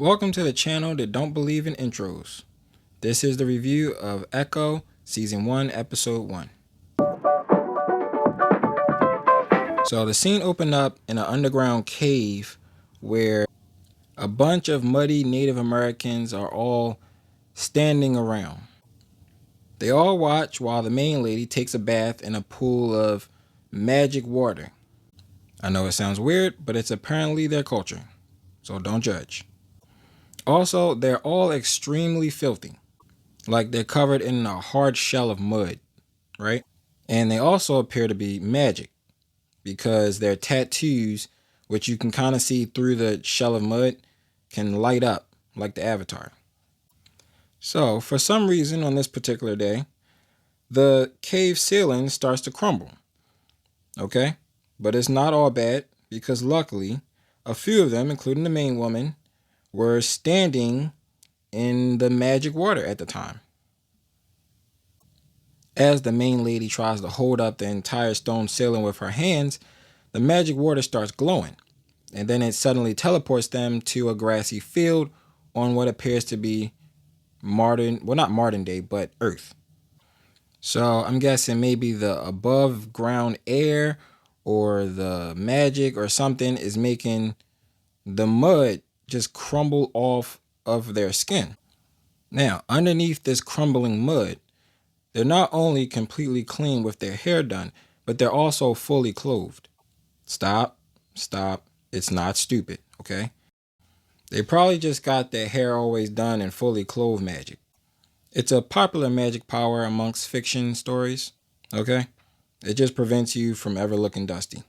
Welcome to the channel that don't believe in intros. This is the review of Echo Season 1, Episode 1. So the scene opened up in an underground cave where a bunch of muddy Native Americans are all standing around. They all watch while the main lady takes a bath in a pool of magic water. I know it sounds weird, but it's apparently their culture, so don't judge. Also, they're all extremely filthy. Like they're covered in a hard shell of mud, right? And they also appear to be magic because their tattoos, which you can kind of see through the shell of mud, can light up like the Avatar. So, for some reason on this particular day, the cave ceiling starts to crumble. Okay? But it's not all bad because luckily, a few of them, including the main woman, were standing in the magic water at the time. As the main lady tries to hold up the entire stone ceiling with her hands, the magic water starts glowing, and then it suddenly teleports them to a grassy field on what appears to be not modern day, but Earth. So I'm guessing maybe the above ground air or the magic or something is making the mud just crumble off of their skin. Now, underneath this crumbling mud, they're not only completely clean with their hair done, but they're also fully clothed. Stop. It's not stupid, okay? They probably just got their hair always done and fully clothed magic. It's a popular magic power amongst fiction stories, okay? It just prevents you from ever looking dusty.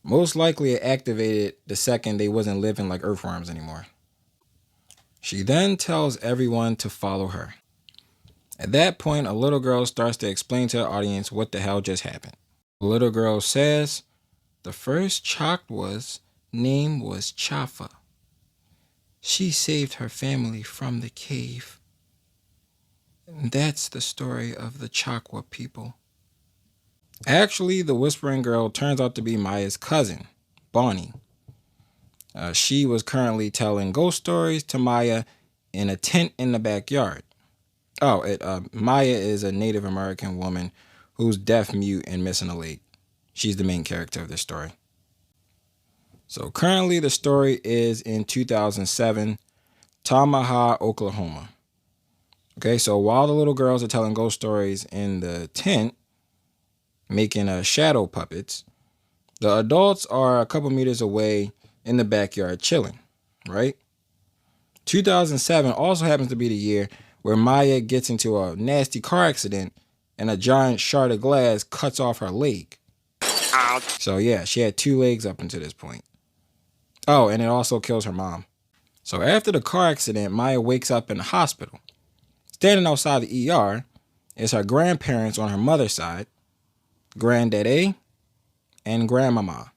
Most likely it activated the second they wasn't living like earthworms anymore. She then tells everyone to follow her. At that point, a little girl starts to explain to the audience what the hell just happened. The little girl says, the first Choctaw's name was Chafa. She saved her family from the cave. And that's the story of the Choctaw people. Actually, the Whispering Girl turns out to be Maya's cousin, Bonnie. She was currently telling ghost stories to Maya in a tent in the backyard. Maya is a Native American woman who's deaf, mute, and missing a leg. She's the main character of this story. So currently the story is in 2007, Tamaha, Oklahoma. Okay, so while the little girls are telling ghost stories in the tent, making shadow puppets, the adults are a couple meters away in the backyard chilling, right? 2007 also happens to be the year where Maya gets into a nasty car accident and a giant shard of glass cuts off her leg. Ouch. So yeah, she had two legs up until this point. Oh, and it also kills her mom. So after the car accident, Maya wakes up in the hospital. Standing outside the ER is her grandparents on her mother's side, Granddaddy and Grandmama.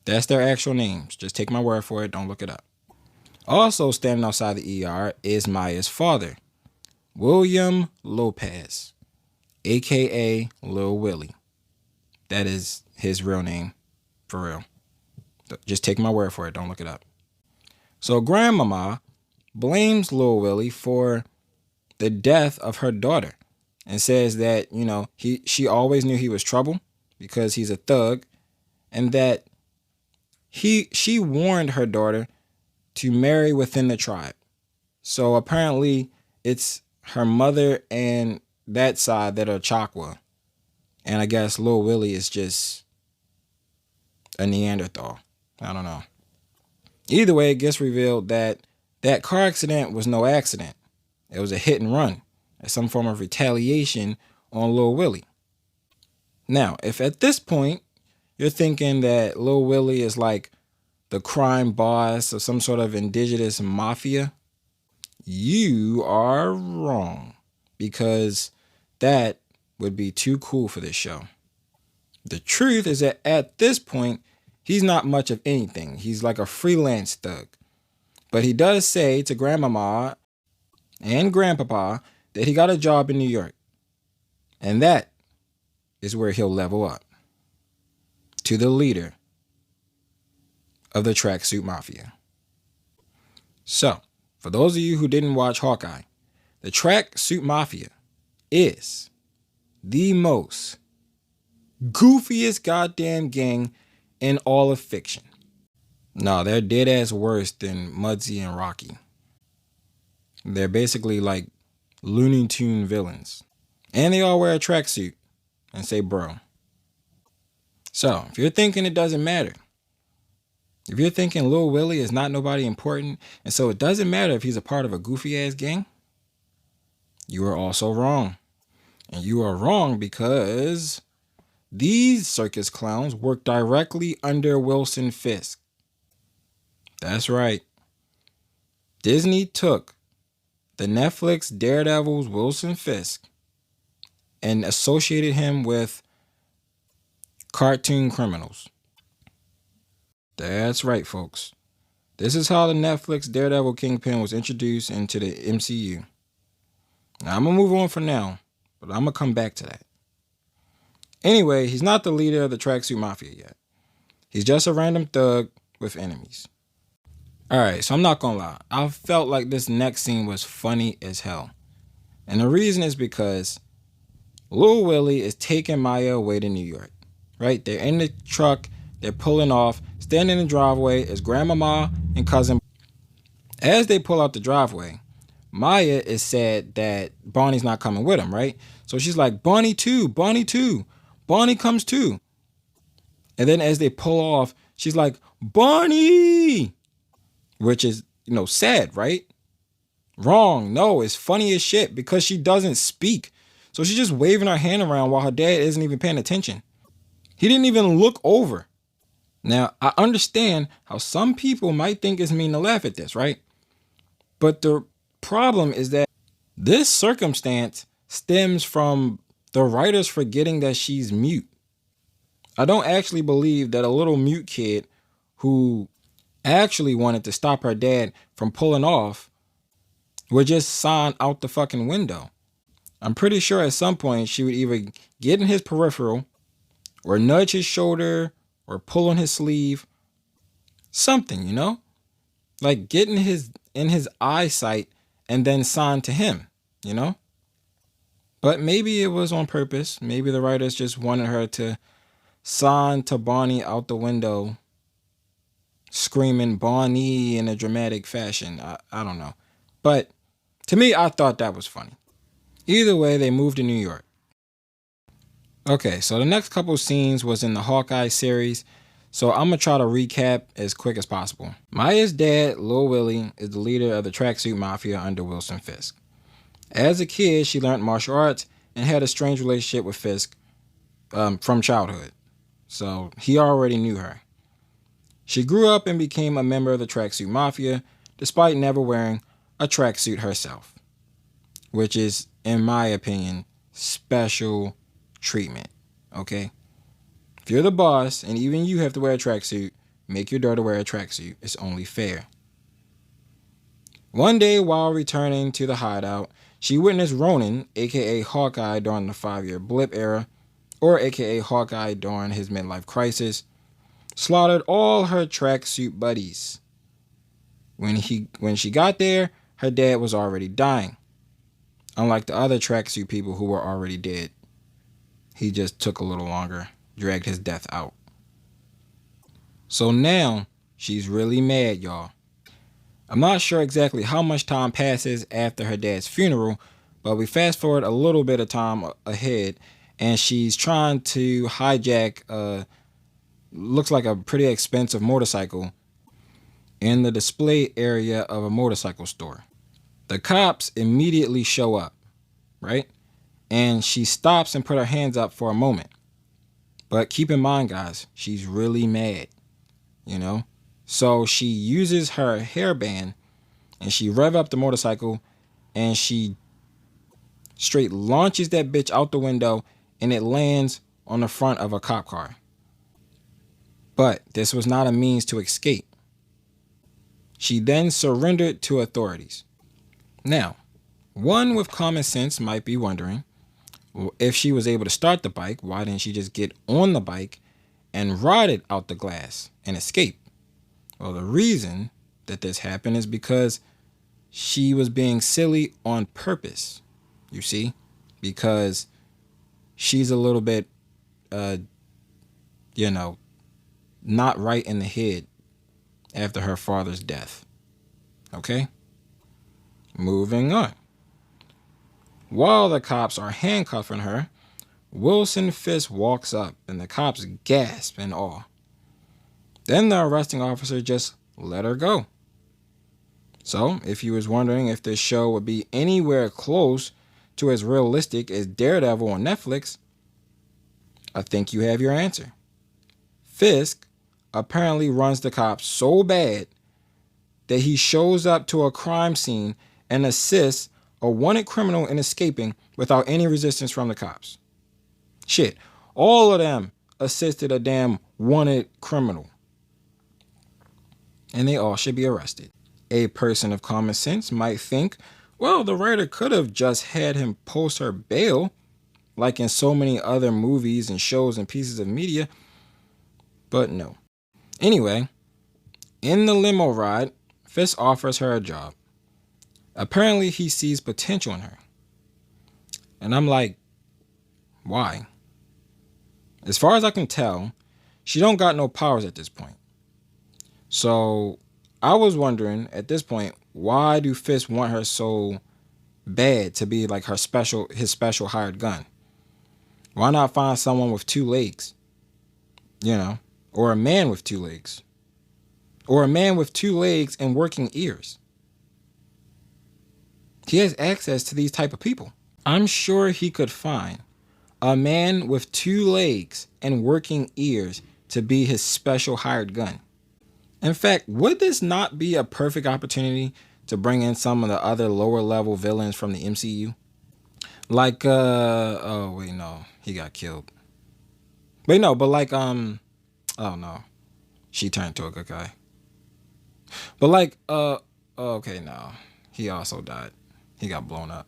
That's their actual names. Just take my word for it. Don't look it up. Also standing outside the ER is Maya's father, William Lopez, a.k.a. Lil Willie. That is his real name, for real. Just take my word for it. Don't look it up. So Grandmama blames Lil Willie for the death of her daughter and says that, she always knew he was trouble because he's a thug, and that she warned her daughter to marry within the tribe. So apparently it's her mother and that side that are Choctaw. And I guess Lil Willie is just a Neanderthal. I don't know. Either way, it gets revealed that that car accident was no accident. It was a hit and run, as some form of retaliation on Lil Willie. Now, if at this point you're thinking that Lil Willie is like the crime boss of some sort of indigenous mafia, you are wrong, because that would be too cool for this show. The truth is that at this point, he's not much of anything. He's like a freelance thug. But he does say to Grandmama and Grandpapa that he got a job in New York. And that is where he'll level up to the leader of the tracksuit mafia. So, for those of you who didn't watch Hawkeye, the tracksuit mafia is the most goofiest goddamn gang in all of fiction. No, they're dead ass worse than Mudsie and Rocky. They're basically like Looney Tune villains. And they all wear a tracksuit and say bro. So, if you're thinking it doesn't matter, if you're thinking Lil Willie is not nobody important, and so it doesn't matter if he's a part of a goofy ass gang, you are also wrong. And you are wrong because these circus clowns work directly under Wilson Fisk. That's right. Disney took the Netflix Daredevil's Wilson Fisk and associated him with cartoon criminals. That's right, folks. This is how the Netflix Daredevil Kingpin was introduced into the MCU. Now, I'm going to move on for now, but I'm going to come back to that. Anyway, he's not the leader of the tracksuit mafia yet. He's just a random thug with enemies. Alright, so I'm not going to lie. I felt like this next scene was funny as hell. And the reason is because Lil Willie is taking Maya away to New York. Right? They're in the truck. They're pulling off. Standing in the driveway is Grandmama and Cousin. As they pull out the driveway, Maya is sad that Bonnie's not coming with him, right? So she's like, Bonnie too, Bonnie too. Bonnie comes too. And then as they pull off, she's like, Bonnie! Which is, sad, right? Wrong. No, it's funny as shit because she doesn't speak. So she's just waving her hand around while her dad isn't even paying attention. He didn't even look over. Now, I understand how some people might think it's mean to laugh at this, right? But the problem is that this circumstance stems from the writers forgetting that she's mute. I don't actually believe that a little mute kid who actually wanted to stop her dad from pulling off would just sign out the fucking window. I'm pretty sure at some point she would either get in his peripheral or nudge his shoulder or pull on his sleeve. Something, like get in his eyesight and then sign to him, But maybe it was on purpose. Maybe the writers just wanted her to sign to Bonnie out the window, screaming Bonnie in a dramatic fashion. I don't know. But to me, I thought that was funny. Either way, they moved to New York. Okay, so the next couple scenes was in the Hawkeye series, so I'm going to try to recap as quick as possible. Maya's dad, Lil Willie, is the leader of the tracksuit mafia under Wilson Fisk. As a kid, she learned martial arts and had a strange relationship with Fisk from childhood, so he already knew her. She grew up and became a member of the tracksuit mafia, despite never wearing a tracksuit herself, which is, in my opinion, special treatment, okay? If you're the boss and even you have to wear a tracksuit, make your daughter wear a tracksuit. It's only fair. One day while returning to the hideout, she witnessed Ronin, aka Hawkeye during the 5-year blip era, or aka Hawkeye during his midlife crisis, slaughtered all her tracksuit buddies. When she got there, her dad was already dying. Unlike the other tracksuit people who were already dead. He just took a little longer, dragged his death out. So now, she's really mad, y'all. I'm not sure exactly how much time passes after her dad's funeral, but we fast forward a little bit of time ahead, and she's trying to hijack looks like a pretty expensive motorcycle in the display area of a motorcycle store. The cops immediately show up, right? And she stops and put her hands up for a moment. But keep in mind, guys, she's really mad, So she uses her hairband and she rev up the motorcycle and she straight launches that bitch out the window and it lands on the front of a cop car. But this was not a means to escape. She then surrendered to authorities. Now, one with common sense might be wondering, well, if she was able to start the bike, why didn't she just get on the bike and ride it out the glass and escape? Well, the reason that this happened is because she was being silly on purpose, you see, because she's a little bit, you know, not right in the head after her father's death. Okay? Moving on. While the cops are handcuffing her, Wilson Fisk walks up and the cops gasp in awe. Then the arresting officer just let her go. So, if you was wondering if this show would be anywhere close to as realistic as Daredevil on Netflix, I think you have your answer. Fisk apparently runs the cops so bad that he shows up to a crime scene and assists a wanted criminal in escaping without any resistance from the cops. Shit, all of them assisted a damn wanted criminal. And they all should be arrested. A person of common sense might think, well, the writer could have just had him post her bail, like in so many other movies and shows and pieces of media. But no. Anyway, in the limo ride, Fisk offers her a job. Apparently, he sees potential in her. And I'm like, why? As far as I can tell, she don't got no powers at this point. So I was wondering at this point, why do Fisk want her so bad to be like his special hired gun? Why not find someone with 2 legs? Or a man with 2 legs. Or a man with 2 legs and working ears. He has access to these type of people. I'm sure he could find a man with 2 legs and working ears to be his special hired gun. In fact, would this not be a perfect opportunity to bring in some of the other lower level villains from the MCU? Like, oh wait, no, he got killed. Wait, no, but like, oh no, she turned to a good guy. But like, okay, no, he also died. He got blown up.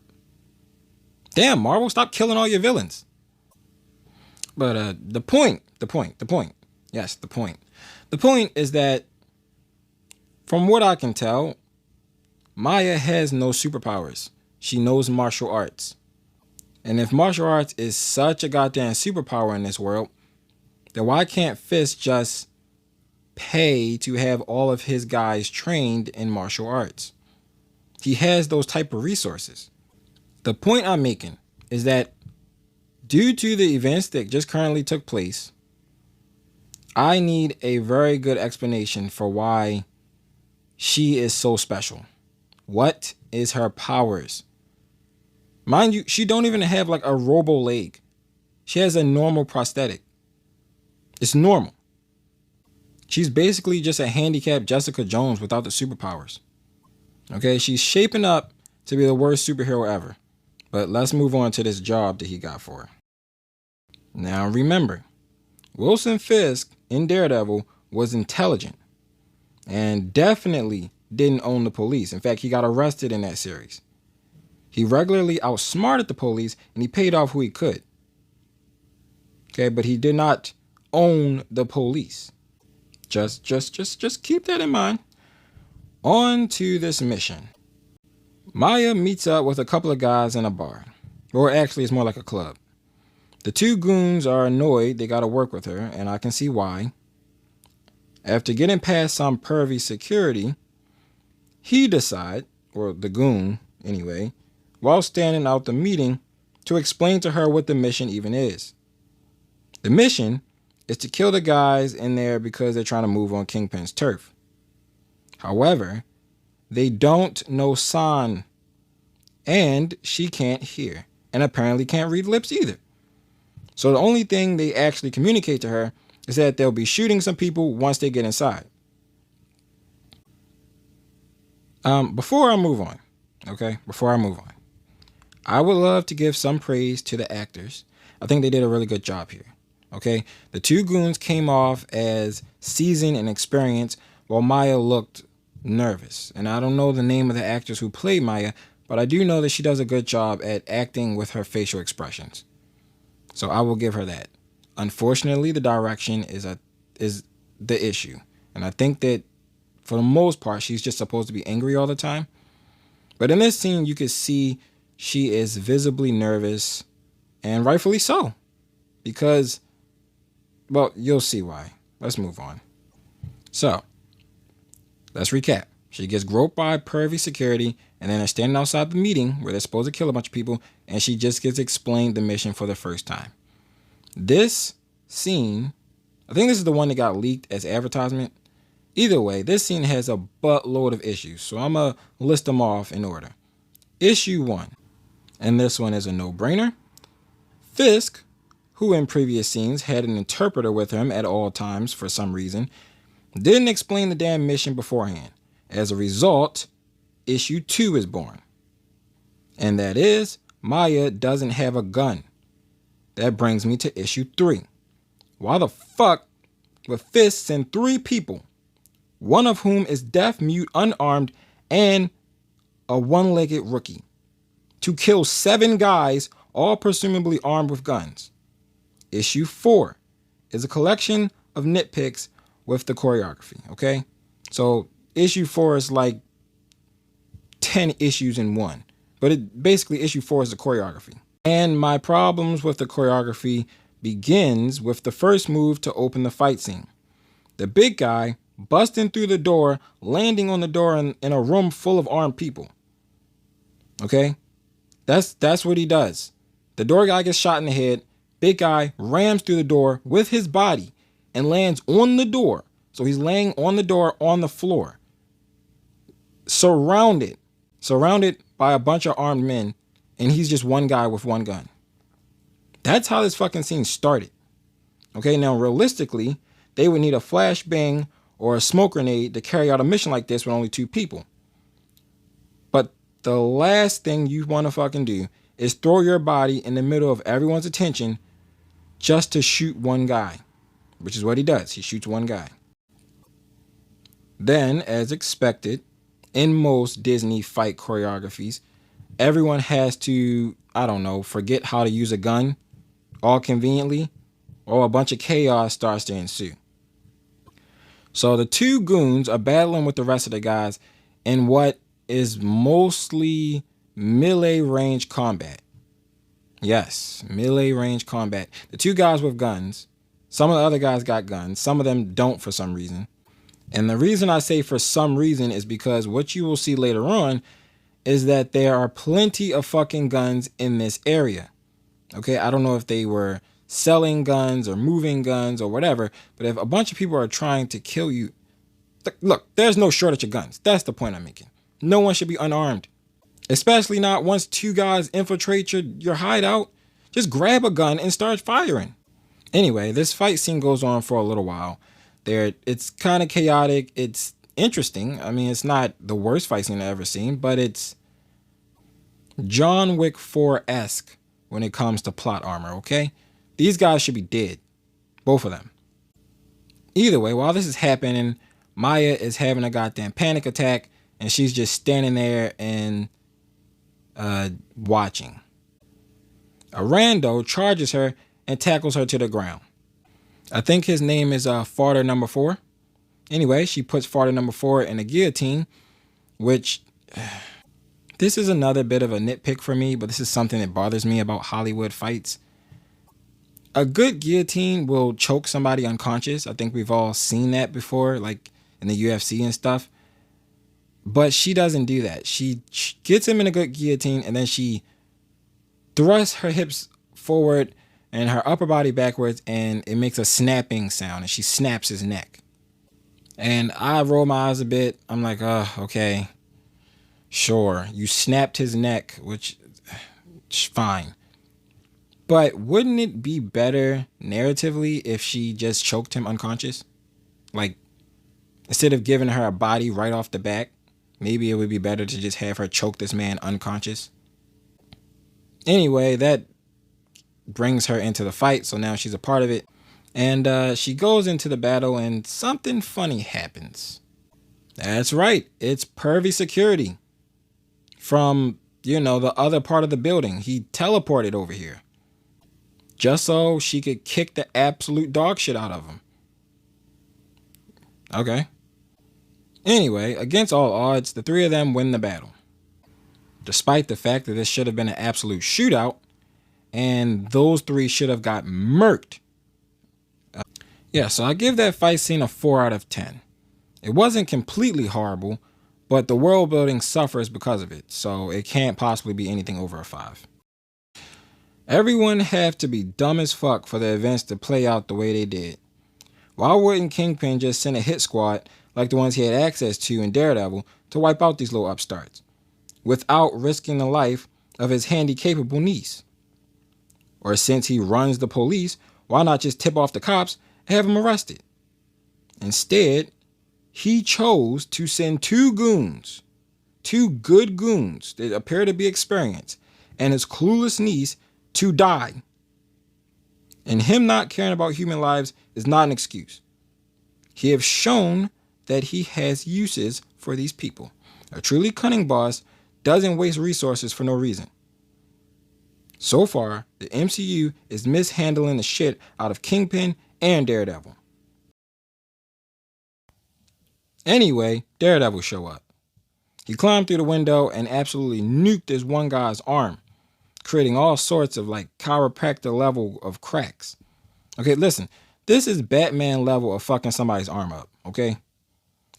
Damn, Marvel, stop killing all your villains. But the point. Yes, the point. The point is that, from what I can tell, Maya has no superpowers. She knows martial arts. And if martial arts is such a goddamn superpower in this world, then why can't Fisk just pay to have all of his guys trained in martial arts? He has those type of resources. The point I'm making is that due to the events that just currently took place, I need a very good explanation for why she is so special. What is her powers? Mind you, she don't even have like a robo leg. She has a normal prosthetic. It's normal. She's basically just a handicapped Jessica Jones without the superpowers. Okay, she's shaping up to be the worst superhero ever. But let's move on to this job that he got for her. Now remember, Wilson Fisk in Daredevil was intelligent and definitely didn't own the police. In fact, he got arrested in that series. He regularly outsmarted the police and he paid off who he could. Okay, but he did not own the police. Just keep that in mind. On to this mission. Maya meets up with a couple of guys in a bar. Or actually, it's more like a club. The 2 goons are annoyed they gotta work with her, and I can see why. After getting past some pervy security, he decide, or the goon anyway, while standing out the meeting, to explain to her what the mission even is. The mission is to kill the guys in there because they're trying to move on Kingpin's turf. However, they don't know sign, and she can't hear, and apparently can't read lips either. So the only thing they actually communicate to her is that they'll be shooting some people once they get inside. Before I move on, I would love to give some praise to the actors. I think they did a really good job here. Okay, the 2 goons came off as seasoned and experienced, while Maya looked nervous. And I don't know the name of the actors who played Maya, but I do know that she does a good job at acting with her facial expressions. So I will give her that. Unfortunately, the direction is the issue. And I think that For the most part, she's just supposed to be angry all the time. But in this scene, you can see she is visibly nervous, and rightfully so. Because, well, you'll see why. Let's move on. So, let's recap. She gets groped by pervy security, and then they're standing outside the meeting where they're supposed to kill a bunch of people, and she just gets explained the mission for the first time. This scene, I think this is the one that got leaked as advertisement. Either way, this scene has a buttload of issues, so I'm going to list them off in order. Issue 1, and this one is a no-brainer. Fisk, who in previous scenes had an interpreter with him at all times for some reason, didn't explain the damn mission beforehand. As a result, issue 2 is born. And that is, Maya doesn't have a gun. That brings me to issue 3. Why the fuck would Fisk send 3 people, one of whom is deaf, mute, unarmed, and a one-legged rookie, to kill 7 guys, all presumably armed with guns? Issue 4 is a collection of nitpicks with the choreography, okay? So issue 4 is like 10 issues in one. But basically issue 4 is the choreography. And my problems with the choreography begins with the first move to open the fight scene. The big guy busting through the door, landing on the door in a room full of armed people. Okay? That's what he does. The door guy gets shot in the head. Big guy rams through the door with his body and lands on the door. So he's laying on the door on the floor. Surrounded by a bunch of armed men, and he's just one guy with one gun. That's how this fucking scene started. Okay, now realistically, they would need a flashbang or a smoke grenade to carry out a mission like this with only 2 people. But the last thing you want to fucking do is throw your body in the middle of everyone's attention just to shoot one guy, which is what he does. He shoots one guy. Then, as expected, in most Disney fight choreographies, everyone has to, forget how to use a gun, all conveniently, or a bunch of chaos starts to ensue. So the 2 goons are battling with the rest of the guys in what is mostly melee range combat. Yes, melee range combat. The 2 guys with guns, some of the other guys got guns, some of them don't for some reason. And the reason I say for some reason is because what you will see later on is that there are plenty of fucking guns in this area. Okay, I don't know if they were selling guns or moving guns or whatever, but if a bunch of people are trying to kill you, look, there's no shortage of guns. That's the point I'm making. No one should be unarmed, especially not once 2 guys infiltrate your hideout. Just grab a gun and start firing. Anyway, this fight scene goes on for a little while. It's kind of chaotic. It's interesting. I mean, it's not the worst fight scene I've ever seen, but it's John Wick 4-esque when it comes to plot armor, okay? These guys should be dead. Both of them. Either way, while this is happening, Maya is having a goddamn panic attack, and she's just standing there and watching. A rando charges her and tackles her to the ground. I think his name is Farter number 4. Anyway, she puts Farter number 4 in a guillotine, which this is another bit of a nitpick for me, but this is something that bothers me about Hollywood fights. A good guillotine will choke somebody unconscious. I think we've all seen that before, like in the UFC and stuff. But she doesn't do that. She gets him in a good guillotine, and then she thrusts her hips forward and her upper body backwards, and it makes a snapping sound, and she snaps his neck. And I roll my eyes a bit. I'm like, oh, okay, sure. You snapped his neck, which is fine. But wouldn't it be better narratively if she just choked him unconscious? Like, instead of giving her a body right off the back, maybe it would be better to just have her choke this man unconscious. Anyway, that brings her into the fight, so now she's a part of it. And she goes into the battle, and something funny happens. That's right, it's pervy security from, the other part of the building. He teleported over here just so she could kick the absolute dog shit out of him. Okay. Anyway, against all odds, the three of them win the battle. Despite the fact that this should have been an absolute shootout, and those three should have got murked. Yeah, so I give that fight scene a 4 out of 10. It wasn't completely horrible, but the world building suffers because of it, so it can't possibly be anything over a 5. Everyone have to be dumb as fuck for the events to play out the way they did. Why wouldn't Kingpin just send a hit squad like the ones he had access to in Daredevil to wipe out these little upstarts, without risking the life of his handy-capable niece? Or since he runs the police, why not just tip off the cops and have him arrested? Instead, he chose to send two good goons that appear to be experienced, and his clueless niece to die. And him not caring about human lives is not an excuse. He has shown that he has uses for these people. A truly cunning boss doesn't waste resources for no reason. So far, the MCU is mishandling the shit out of Kingpin and Daredevil. Anyway, Daredevil show up. He climbed through the window and absolutely nuked this one guy's arm, creating all sorts of like chiropractor level of cracks. Okay, listen, this is Batman level of fucking somebody's arm up, okay?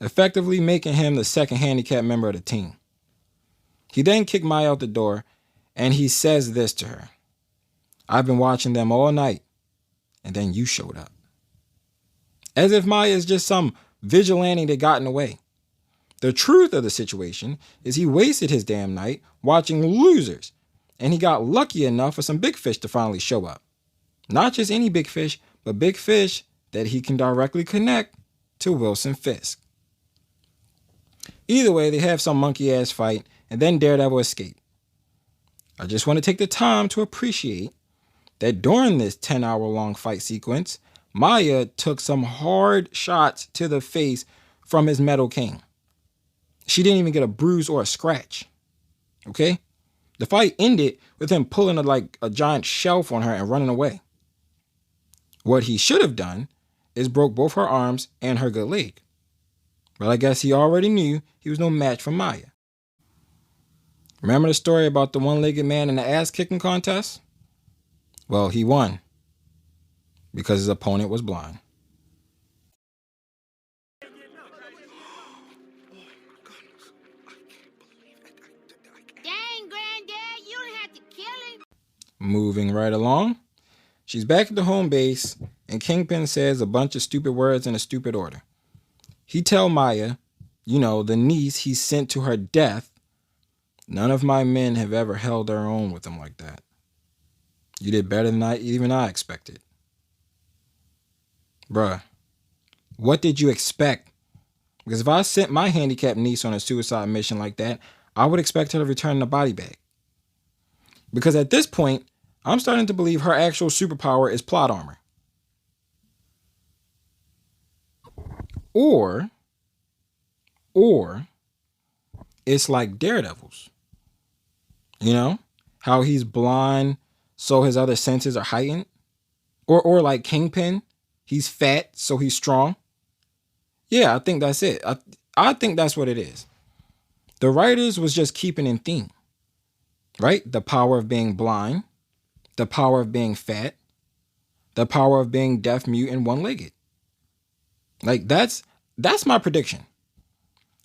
Effectively making him the second handicapped member of the team. He then kicked Maya out the door, and he says this to her: "I've been watching them all night, and then you showed up." As if Maya is just some vigilante that got in the way. The truth of the situation is he wasted his damn night watching losers, and he got lucky enough for some big fish to finally show up. Not just any big fish, but big fish that he can directly connect to Wilson Fisk. Either way, they have some monkey-ass fight, and then Daredevil escaped. I just want to take the time to appreciate that during this 10-hour-long fight sequence, Maya took some hard shots to the face from his metal cane. She didn't even get a bruise or a scratch. Okay? The fight ended with him pulling a giant shelf on her and running away. What he should have done is broke both her arms and her good leg. But I guess he already knew he was no match for Maya. Remember the story about the one-legged man in the ass-kicking contest? Well, he won because his opponent was blind. Dang, Granddad, you didn't have to kill him. Moving right along, she's back at the home base, and Kingpin says a bunch of stupid words in a stupid order. He tell Maya, the niece he sent to her death, "None of my men have ever held their own with him like that. You did better than I expected." Bruh, what did you expect? Because if I sent my handicapped niece on a suicide mission like that, I would expect her to return the body bag. Because at this point, I'm starting to believe her actual superpower is plot armor. Or it's like Daredevil's. How he's blind so his other senses are heightened. Or like Kingpin, he's fat so he's strong. Yeah, I think that's it. I think that's what it is. The writers was just keeping in theme, right? The power of being blind, the power of being fat, the power of being deaf, mute, and one-legged. Like that's my prediction.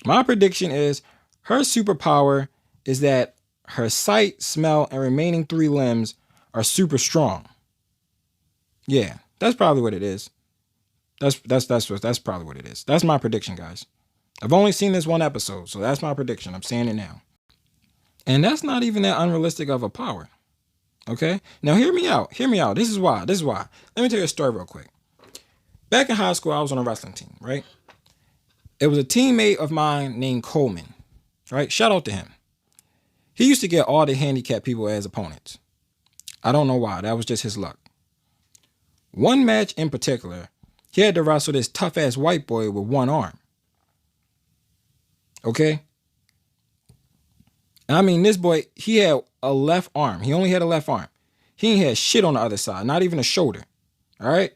My prediction is her superpower is that her sight, smell, and remaining 3 limbs are super strong. Yeah, that's probably what it is. That's probably what it is. That's my prediction, guys. I've only seen this one episode, so that's my prediction. I'm saying it now. And that's not even that unrealistic of a power. Okay? Now hear me out. This is why. Let me tell you a story real quick. Back in high school, I was on a wrestling team, right? It was a teammate of mine named Coleman, right? Shout out to him. He used to get all the handicapped people as opponents. I don't know why. That was just his luck. One match in particular, he had to wrestle this tough-ass white boy with one arm. Okay? I mean, this boy, he had a left arm. He only had a left arm. He ain't had shit on the other side, not even a shoulder. All right?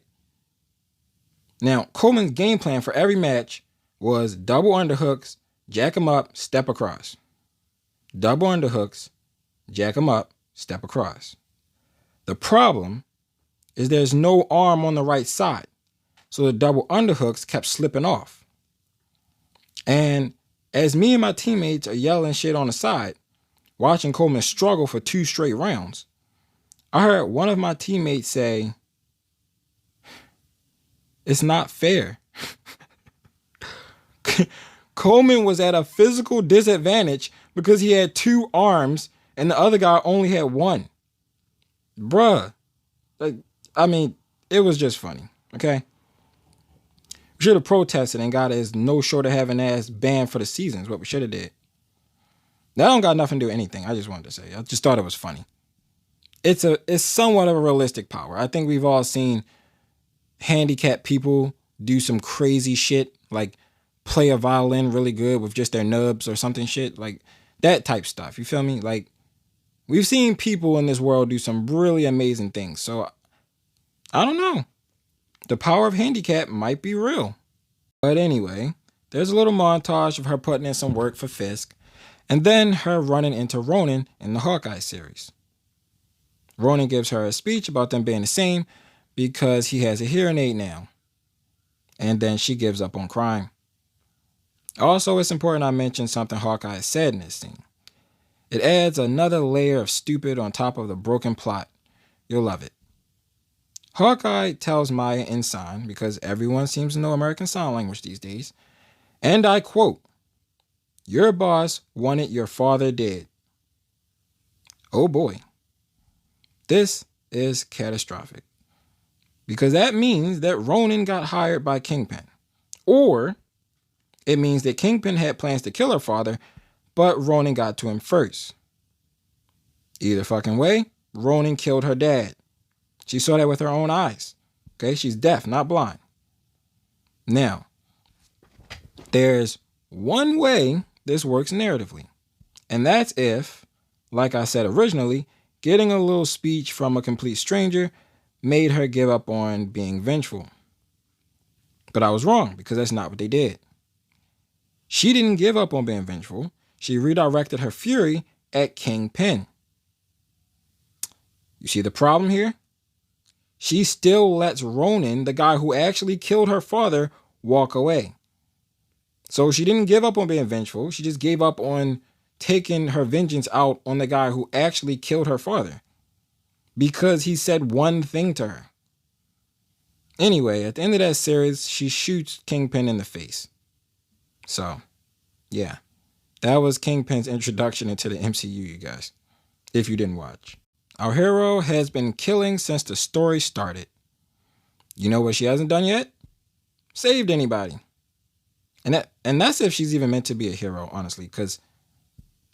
Now, Coleman's game plan for every match was double underhooks, jack him up, step across. Double underhooks, jack him up, step across. The problem is there's no arm on the right side, so the double underhooks kept slipping off. And as me and my teammates are yelling shit on the side, watching Coleman struggle for 2 straight rounds, I heard one of my teammates say, "It's not fair." Coleman was at a physical disadvantage because he had 2 arms and the other guy only had 1. Bruh. It was just funny, okay? We should have protested and got his no short of having ass banned for the season is what we should have did. That don't got nothing to do with anything. I just wanted to say. I just thought it was funny. It's somewhat of a realistic power. I think we've all seen handicapped people do some crazy shit, like play a violin really good with just their nubs or something shit, like that type stuff. You feel me? Like, we've seen people in this world do some really amazing things. So I don't know. The power of handicap might be real. But anyway, there's a little montage of her putting in some work for Fisk, and then her running into Ronan in the Hawkeye series. Ronan gives her a speech about them being the same because he has a hearing aid now. And then she gives up on crime. Also, it's important I mention something Hawkeye said in this scene. It adds another layer of stupid on top of the broken plot. You'll love it. Hawkeye tells Maya in sign, because everyone seems to know American Sign Language these days, and I quote, "Your boss wanted your father dead." Oh boy. This is catastrophic. Because that means that Ronan got hired by Kingpin. Or it means that Kingpin had plans to kill her father, but Ronan got to him first. Either fucking way, Ronan killed her dad. She saw that with her own eyes. Okay, she's deaf, not blind. Now, there's one way this works narratively. And that's if, like I said originally, getting a little speech from a complete stranger made her give up on being vengeful. But I was wrong, because that's not what they did. She didn't give up on being vengeful. She redirected her fury at Kingpin. You see the problem here? She still lets Ronan, the guy who actually killed her father, walk away. So she didn't give up on being vengeful. She just gave up on taking her vengeance out on the guy who actually killed her father, because he said one thing to her. Anyway, at the end of that series, she shoots Kingpin in the face. So, yeah. That was Kingpin's introduction into the MCU, you guys, if you didn't watch. Our hero has been killing since the story started. You know what she hasn't done yet? Saved anybody. And that's if she's even meant to be a hero, honestly, because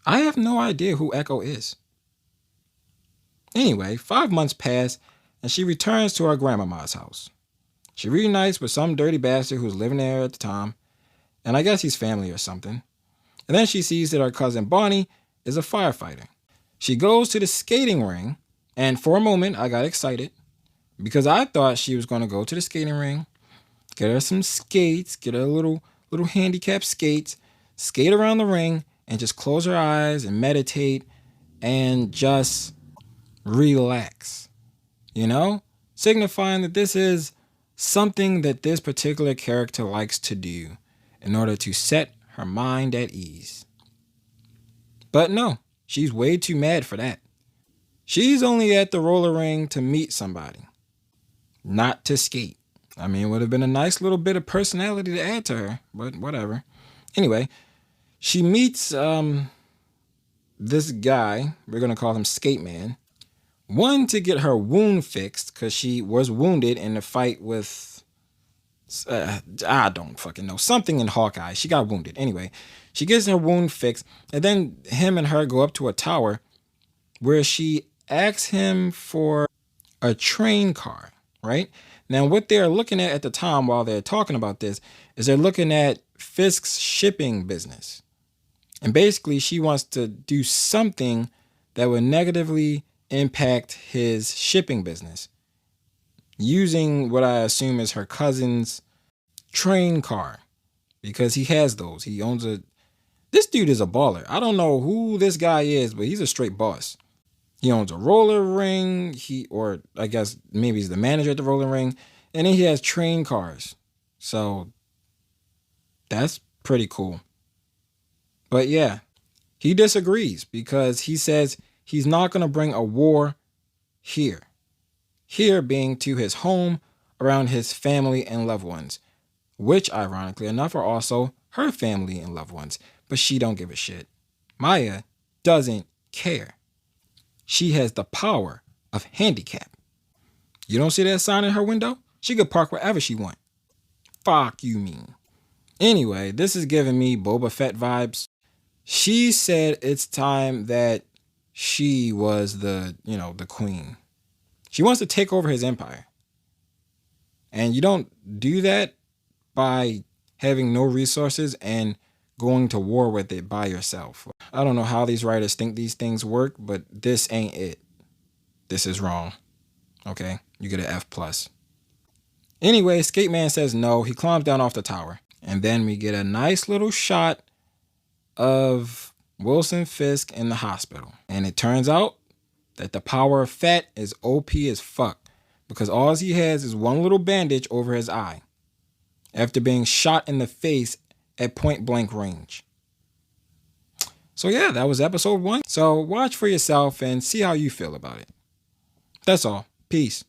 I have no idea who Echo is. Anyway, 5 months pass, and she returns to her grandmama's house. She reunites with some dirty bastard who's living there at the time, and I guess he's family or something. And then she sees that her cousin Bonnie is a firefighter. She goes to the skating ring, and for a moment I got excited because I thought she was going to go to the skating ring, get her some skates, get her little handicap skates, skate around the ring, and just close her eyes and meditate and just relax. You know? Signifying that this is something that this particular character likes to do in order to set her mind at ease. But no, she's way too mad for that. She's only at the roller ring to meet somebody, not to skate. I mean, it would have been a nice little bit of personality to add to her, but whatever. Anyway, she meets this guy, we're going to call him Skate Man. One, to get her wound fixed, because she was wounded in the fight with, I don't fucking know, something in Hawkeye. She got wounded. Anyway, she gets her wound fixed, and then him and her go up to a tower where she asks him for a train car, right? Now, what they're looking at the time while they're talking about this is they're looking at Fisk's shipping business. And basically, she wants to do something that would negatively impact his shipping business using what I assume is her cousin's train car. because he has those. He owns a. This dude is a baller. I don't know who this guy is, but he's a straight boss. He owns a roller ring. Or I guess maybe he's the manager at the roller ring, and then he has train cars. So that's pretty cool. But yeah, he disagrees because he says he's not going to bring a war here. Here being to his home around his family and loved ones, which ironically enough are also her family and loved ones. But she don't give a shit. Maya doesn't care. She has the power of handicap. You don't see that sign in her window? She could park wherever she want. Fuck you mean. Anyway, this is giving me Boba Fett vibes. She said it's time that she was the queen. She wants to take over his empire. And you don't do that by having no resources and going to war with it by yourself. I don't know how these writers think these things work, but this ain't it. This is wrong. Okay? You get an F+. Anyway, Skate Man says no. He climbs down off the tower. And then we get a nice little shot of Wilson Fisk in the hospital. And it turns out that the power of Fett is OP as fuck, because all he has is one little bandage over his eye after being shot in the face at point blank range. So yeah, that was episode 1. So watch for yourself and see how you feel about it. That's all. Peace.